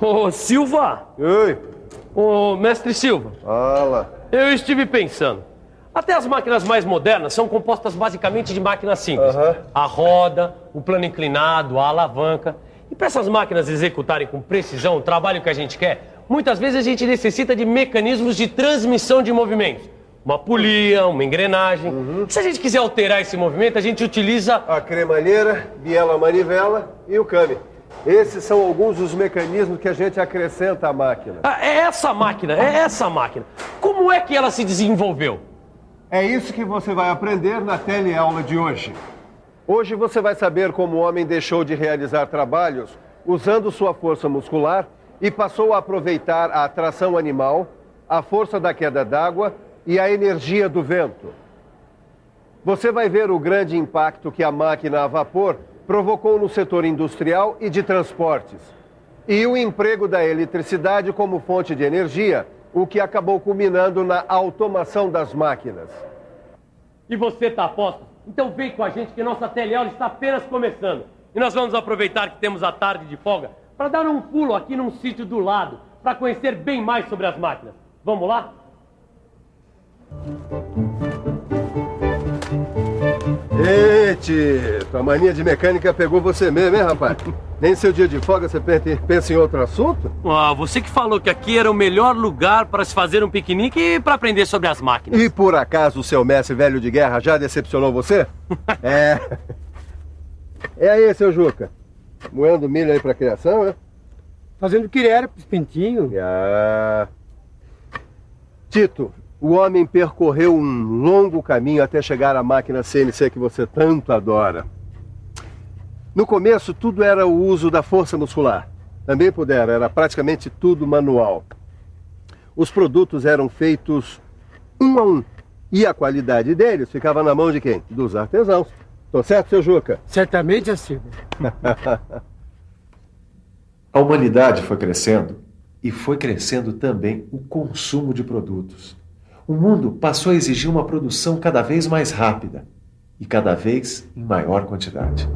Ô, Silva! Oi! Ô, mestre Silva! Fala! Eu estive pensando. Até as máquinas mais modernas são compostas basicamente de máquinas simples. A roda, o plano inclinado, a alavanca. E para essas máquinas executarem com precisão o trabalho que a gente quer, muitas vezes a gente necessita de mecanismos de transmissão de movimentos. Uma polia, uma engrenagem. Se a gente quiser alterar esse movimento, a gente utiliza a cremalheira, biela manivela e o câmbio. Esses são alguns dos mecanismos que a gente acrescenta à máquina. É essa máquina. Como é que ela se desenvolveu? É isso que você vai aprender na teleaula de hoje. Hoje você vai saber como o homem deixou de realizar trabalhos usando sua força muscular e passou a aproveitar a atração animal, a força da queda d'água e a energia do vento. Você vai ver o grande impacto que a máquina a vapor provocou no setor industrial e de transportes. E o emprego da eletricidade como fonte de energia, o que acabou culminando na automação das máquinas. E você tá a posto? Então vem com a gente que nossa teleaula está apenas começando. E nós vamos aproveitar que temos a tarde de folga para dar um pulo aqui num sítio do lado, para conhecer bem mais sobre as máquinas. Vamos lá? Ei, Tito, a mania de mecânica pegou você mesmo, hein, rapaz? Nem seu dia de folga você pensa em outro assunto? Ah, você que falou que aqui era o melhor lugar para se fazer um piquenique e para aprender sobre as máquinas. E por acaso o seu mestre velho de guerra já decepcionou você? É. É aí, seu Juca. Moendo milho aí pra criação, né? Fazendo o que era pros pintinhos. Ah. Tito, o homem percorreu um longo caminho até chegar à máquina CNC que você tanto adora. No começo, tudo era o uso da força muscular. Também era praticamente tudo manual. Os produtos eram feitos um a um. E a qualidade deles ficava na mão de quem? Dos artesãos. Tô certo, seu Juca? Certamente, Silva. A humanidade foi crescendo e foi crescendo também o consumo de produtos. O mundo passou a exigir uma produção cada vez mais rápida e cada vez em maior quantidade.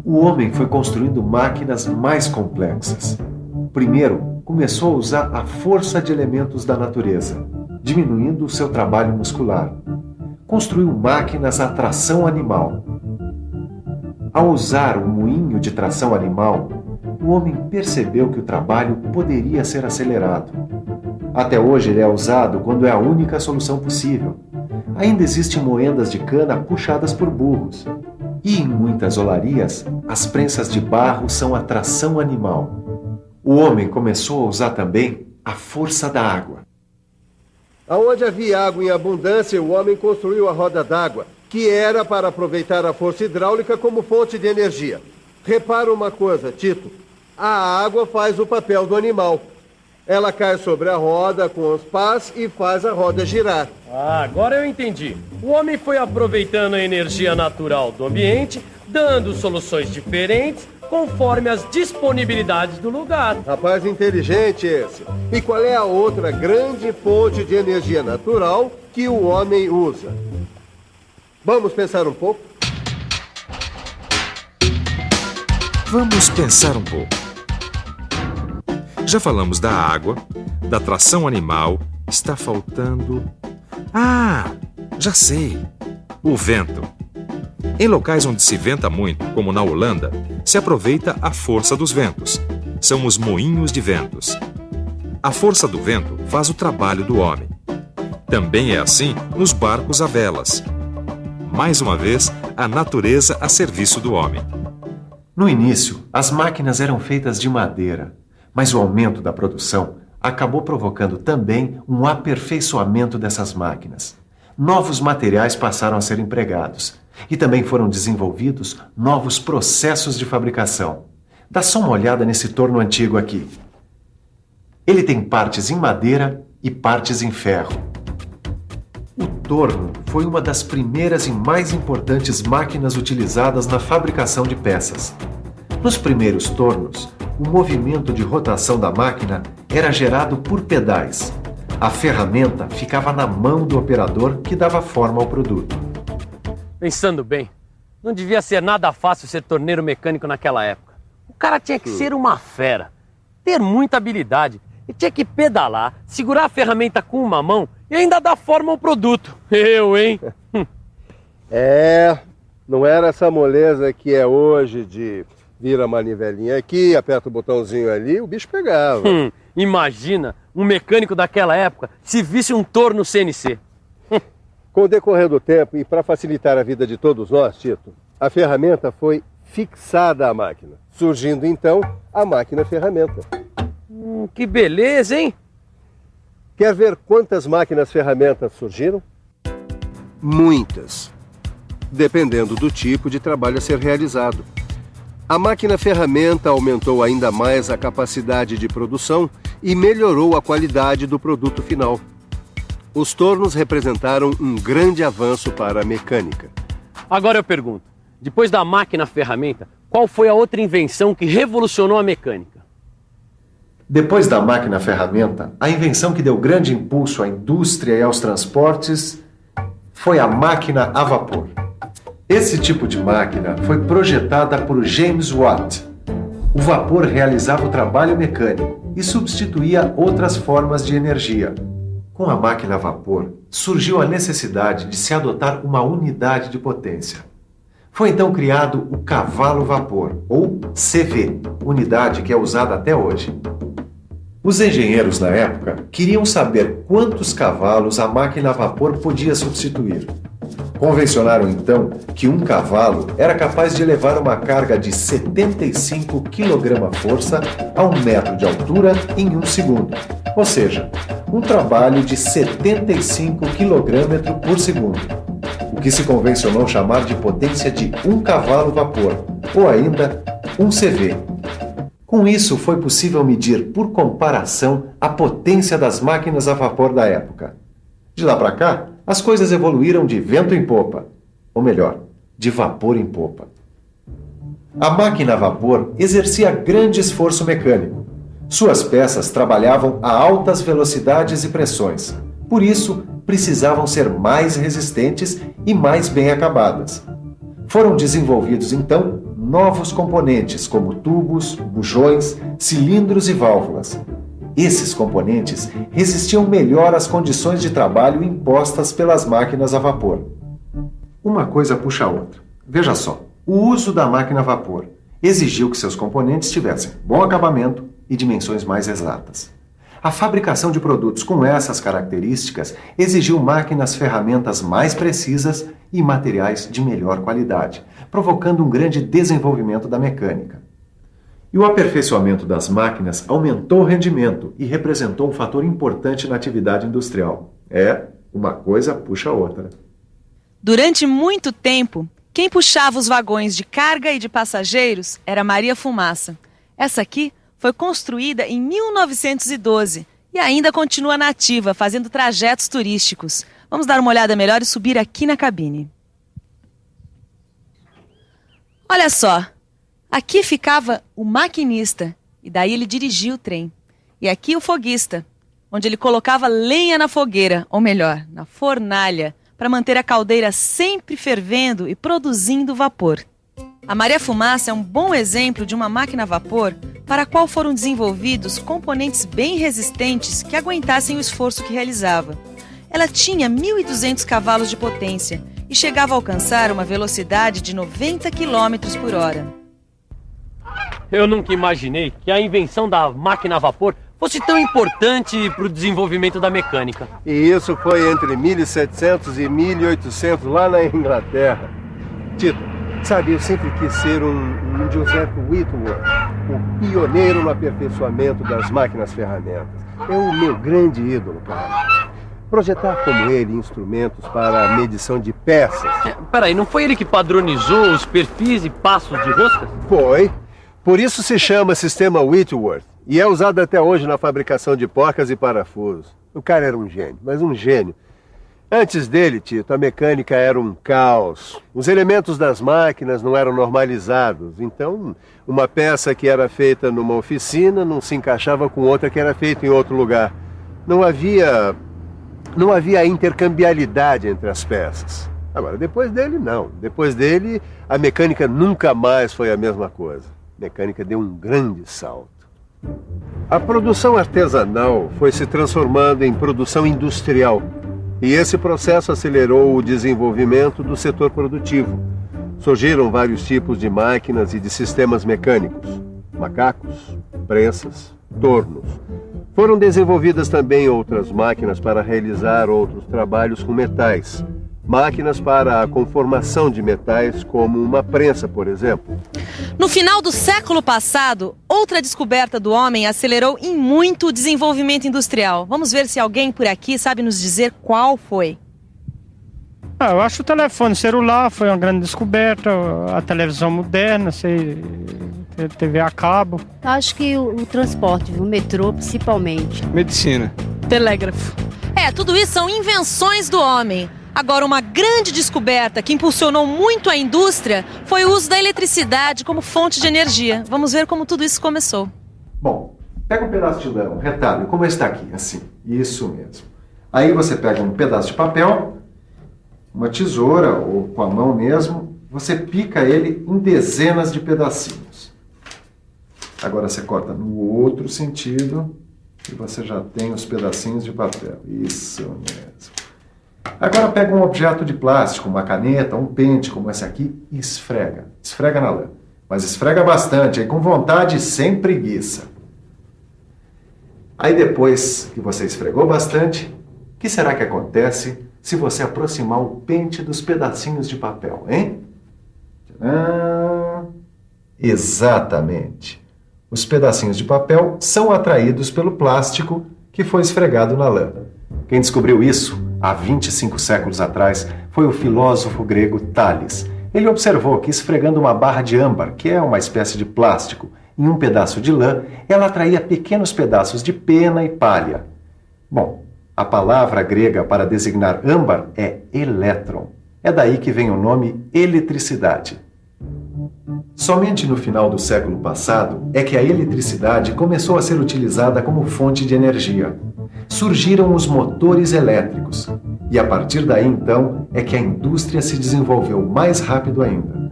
O homem foi construindo máquinas mais complexas. Primeiro, começou a usar a força de elementos da natureza, diminuindo o seu trabalho muscular. Construiu máquinas a tração animal. Ao usar o moinho de tração animal, o homem percebeu que o trabalho poderia ser acelerado. Até hoje ele é usado quando é a única solução possível. Ainda existem moendas de cana puxadas por burros. E em muitas olarias, as prensas de barro são a tração animal. O homem começou a usar também a força da água. Aonde havia água em abundância, o homem construiu a roda d'água, que era para aproveitar a força hidráulica como fonte de energia. Repara uma coisa, Tito. A água faz o papel do animal. Ela cai sobre a roda com os pás e faz a roda girar. Ah, agora eu entendi. O homem foi aproveitando a energia natural do ambiente, dando soluções diferentes conforme as disponibilidades do lugar. Rapaz inteligente esse. E qual é a outra grande fonte de energia natural que o homem usa? Vamos pensar um pouco? Vamos pensar um pouco. Já falamos da água, da tração animal, está faltando... Ah, já sei! O vento. Em locais onde se venta muito, como na Holanda, se aproveita a força dos ventos. São os moinhos de ventos. A força do vento faz o trabalho do homem. Também é assim nos barcos a velas. Mais uma vez, a natureza a serviço do homem. No início, as máquinas eram feitas de madeira, mas o aumento da produção acabou provocando também um aperfeiçoamento dessas máquinas. Novos materiais passaram a ser empregados e também foram desenvolvidos novos processos de fabricação. Dá só uma olhada nesse torno antigo aqui. Ele tem partes em madeira e partes em ferro. O torno foi uma das primeiras e mais importantes máquinas utilizadas na fabricação de peças. Nos primeiros tornos, o movimento de rotação da máquina era gerado por pedais. A ferramenta ficava na mão do operador que dava forma ao produto. Pensando bem, não devia ser nada fácil ser torneiro mecânico naquela época. O cara tinha que ser uma fera. ter muita habilidade. Ele tinha que pedalar, segurar a ferramenta com uma mão e ainda dar forma ao produto. Eu, hein? Não era essa moleza que é hoje de vira a manivelinha aqui, aperta o botãozinho ali, o bicho pegava. Imagina um mecânico daquela época se visse um torno CNC. Com o decorrer do tempo e para facilitar a vida de todos nós, Tito, a ferramenta foi fixada à máquina, surgindo então a máquina-ferramenta. Que beleza, hein? Quer ver quantas máquinas-ferramentas surgiram? Muitas, dependendo do tipo de trabalho a ser realizado. A máquina-ferramenta aumentou ainda mais a capacidade de produção e melhorou a qualidade do produto final. Os tornos representaram um grande avanço para a mecânica. Agora eu pergunto, depois da máquina-ferramenta, qual foi a outra invenção que revolucionou a mecânica? Depois da máquina-ferramenta, a invenção que deu grande impulso à indústria e aos transportes foi a máquina a vapor. Esse tipo de máquina foi projetada por James Watt. O vapor realizava o trabalho mecânico e substituía outras formas de energia. Com a máquina a vapor, surgiu a necessidade de se adotar uma unidade de potência. Foi então criado o cavalo-vapor, ou CV, unidade que é usada até hoje. Os engenheiros na época queriam saber quantos cavalos a máquina a vapor podia substituir. Convencionaram então que um cavalo era capaz de levar uma carga de 75 kg-força a 1 metro de altura em 1 segundo. Ou seja, um trabalho de 75 kg por segundo. O que se convencionou chamar de potência de 1 cavalo-vapor, ou ainda 1 CV. Com isso, foi possível medir, por comparação, a potência das máquinas a vapor da época. De lá para cá, as coisas evoluíram de vento em popa, ou melhor, de vapor em popa. A máquina a vapor exercia grande esforço mecânico. Suas peças trabalhavam a altas velocidades e pressões, por isso precisavam ser mais resistentes e mais bem acabadas. Foram desenvolvidos então novos componentes como tubos, bujões, cilindros e válvulas. Esses componentes resistiam melhor às condições de trabalho impostas pelas máquinas a vapor. Uma coisa puxa a outra. Veja só, o uso da máquina a vapor exigiu que seus componentes tivessem bom acabamento e dimensões mais exatas. A fabricação de produtos com essas características exigiu máquinas-ferramentas mais precisas e materiais de melhor qualidade, provocando um grande desenvolvimento da mecânica. E o aperfeiçoamento das máquinas aumentou o rendimento e representou um fator importante na atividade industrial. Uma coisa puxa a outra. Durante muito tempo, quem puxava os vagões de carga e de passageiros era Maria Fumaça. Essa aqui foi construída em 1912 e ainda continua nativa, fazendo trajetos turísticos. Vamos dar uma olhada melhor e subir aqui na cabine. Olha só, aqui ficava o maquinista e daí ele dirigia o trem. E aqui o foguista, onde ele colocava lenha na fogueira, ou melhor, na fornalha, para manter a caldeira sempre fervendo e produzindo vapor. A Maria Fumaça é um bom exemplo de uma máquina a vapor para a qual foram desenvolvidos componentes bem resistentes que aguentassem o esforço que realizava. Ela tinha 1.200 cavalos de potência e chegava a alcançar uma velocidade de 90 km por hora. Eu nunca imaginei que a invenção da máquina a vapor fosse tão importante para o desenvolvimento da mecânica. E isso foi entre 1700 e 1800 lá na Inglaterra. Tito, sabe, eu sempre quis ser um Joseph Whitworth, o pioneiro no aperfeiçoamento das máquinas-ferramentas. É o meu grande ídolo, cara. Projetar como ele instrumentos para a medição de peças. Peraí, não foi ele que padronizou os perfis e passos de roscas? Foi. Por isso se chama Sistema Whitworth e é usado até hoje na fabricação de porcas e parafusos. O cara era um gênio, mas um gênio. Antes dele, Tito, a mecânica era um caos. Os elementos das máquinas não eram normalizados. Então, uma peça que era feita numa oficina não se encaixava com outra que era feita em outro lugar. Não havia intercambiabilidade entre as peças. Agora, depois dele, não. Depois dele, a mecânica nunca mais foi a mesma coisa. A mecânica deu um grande salto. A produção artesanal foi se transformando em produção industrial. E esse processo acelerou o desenvolvimento do setor produtivo. Surgiram vários tipos de máquinas e de sistemas mecânicos: macacos, prensas, tornos. Foram desenvolvidas também outras máquinas para realizar outros trabalhos com metais. Máquinas para a conformação de metais, como uma prensa, por exemplo. No final do século passado, outra descoberta do homem acelerou em muito o desenvolvimento industrial. Vamos ver se alguém por aqui sabe nos dizer qual foi. Eu acho que o telefone celular foi uma grande descoberta, a televisão moderna, TV a cabo. Acho que o transporte, o metrô principalmente. Medicina. Telégrafo. Tudo isso são invenções do homem. Agora, uma grande descoberta que impulsionou muito a indústria foi o uso da eletricidade como fonte de energia. Vamos ver como tudo isso começou. Bom, pega um pedaço de lã, um retalho, como está aqui, assim. Isso mesmo. Aí você pega um pedaço de papel, uma tesoura ou com a mão mesmo, você pica ele em dezenas de pedacinhos. Agora você corta no outro sentido e você já tem os pedacinhos de papel. Isso mesmo. Agora pega um objeto de plástico, uma caneta, um pente como esse aqui e esfrega. Esfrega na lã. Mas esfrega bastante, aí com vontade e sem preguiça. Aí depois que você esfregou bastante, o que será que acontece se você aproximar o pente dos pedacinhos de papel, hein? Tcharam! Exatamente. Os pedacinhos de papel são atraídos pelo plástico que foi esfregado na lã. Quem descobriu isso, há 25 séculos atrás, foi o filósofo grego Tales. Ele observou que esfregando uma barra de âmbar, que é uma espécie de plástico, em um pedaço de lã, ela atraía pequenos pedaços de pena e palha. Bom, a palavra grega para designar âmbar é elétron. É daí que vem o nome eletricidade. Somente no final do século passado é que a eletricidade começou a ser utilizada como fonte de energia. Surgiram os motores elétricos. E a partir daí, então, é que a indústria se desenvolveu mais rápido ainda.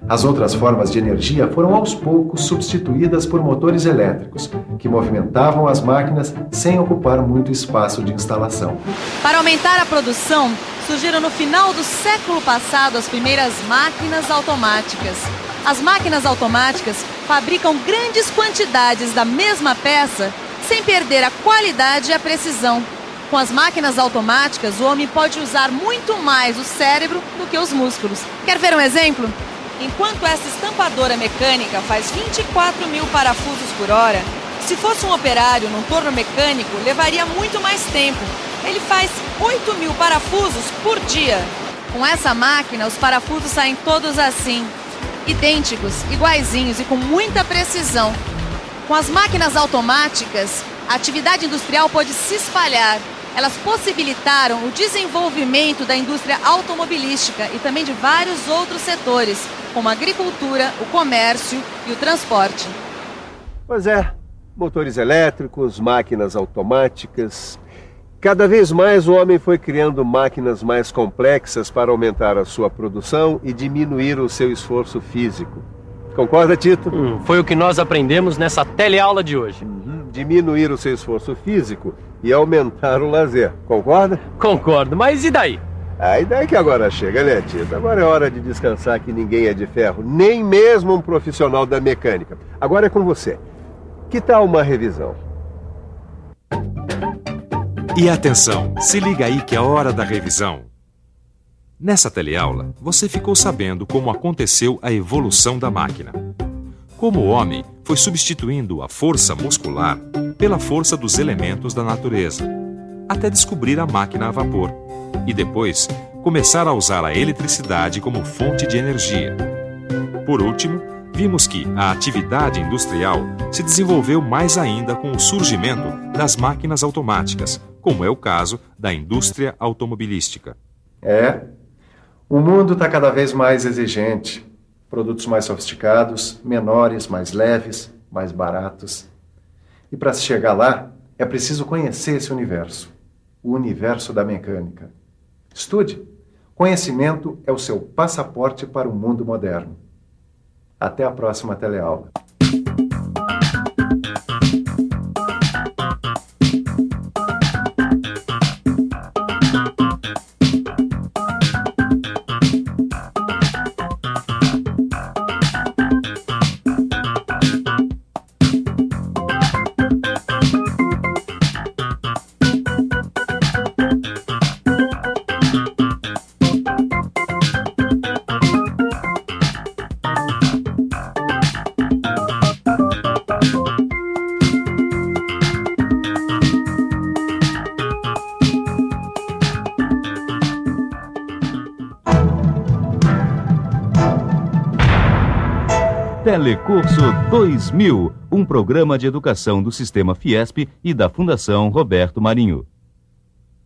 As outras formas de energia foram aos poucos substituídas por motores elétricos, que movimentavam as máquinas sem ocupar muito espaço de instalação. Para aumentar a produção, surgiram no final do século passado as primeiras máquinas automáticas. As máquinas automáticas fabricam grandes quantidades da mesma peça sem perder a qualidade e a precisão. Com as máquinas automáticas, o homem pode usar muito mais o cérebro do que os músculos. Quer ver um exemplo? Enquanto essa estampadora mecânica faz 24 mil parafusos por hora, se fosse um operário num torno mecânico, levaria muito mais tempo. Ele faz 8 mil parafusos por dia. Com essa máquina, os parafusos saem todos assim, idênticos, iguaizinhos e com muita precisão. Com as máquinas automáticas, a atividade industrial pode se espalhar. Elas possibilitaram o desenvolvimento da indústria automobilística e também de vários outros setores, como a agricultura, o comércio e o transporte. Pois é, motores elétricos, máquinas automáticas. Cada vez mais o homem foi criando máquinas mais complexas para aumentar a sua produção e diminuir o seu esforço físico. Concorda, Tito? Foi o que nós aprendemos nessa teleaula de hoje. Diminuir o seu esforço físico e aumentar o lazer. Concorda? Concordo, mas e daí? A ideia que agora chega, né, Tito? Agora é hora de descansar, que ninguém é de ferro, nem mesmo um profissional da mecânica. Agora é com você. Que tal uma revisão? E atenção, se liga aí que é hora da revisão. Nessa teleaula, você ficou sabendo como aconteceu a evolução da máquina. Como o homem foi substituindo a força muscular pela força dos elementos da natureza, até descobrir a máquina a vapor, e depois começar a usar a eletricidade como fonte de energia. Por último, vimos que a atividade industrial se desenvolveu mais ainda com o surgimento das máquinas automáticas, como é o caso da indústria automobilística. O mundo está cada vez mais exigente. Produtos mais sofisticados, menores, mais leves, mais baratos. E para se chegar lá, é preciso conhecer esse universo. O universo da mecânica. Estude. Conhecimento é o seu passaporte para o mundo moderno. Até a próxima teleaula. Telecurso 2000, um programa de educação do Sistema Fiesp e da Fundação Roberto Marinho.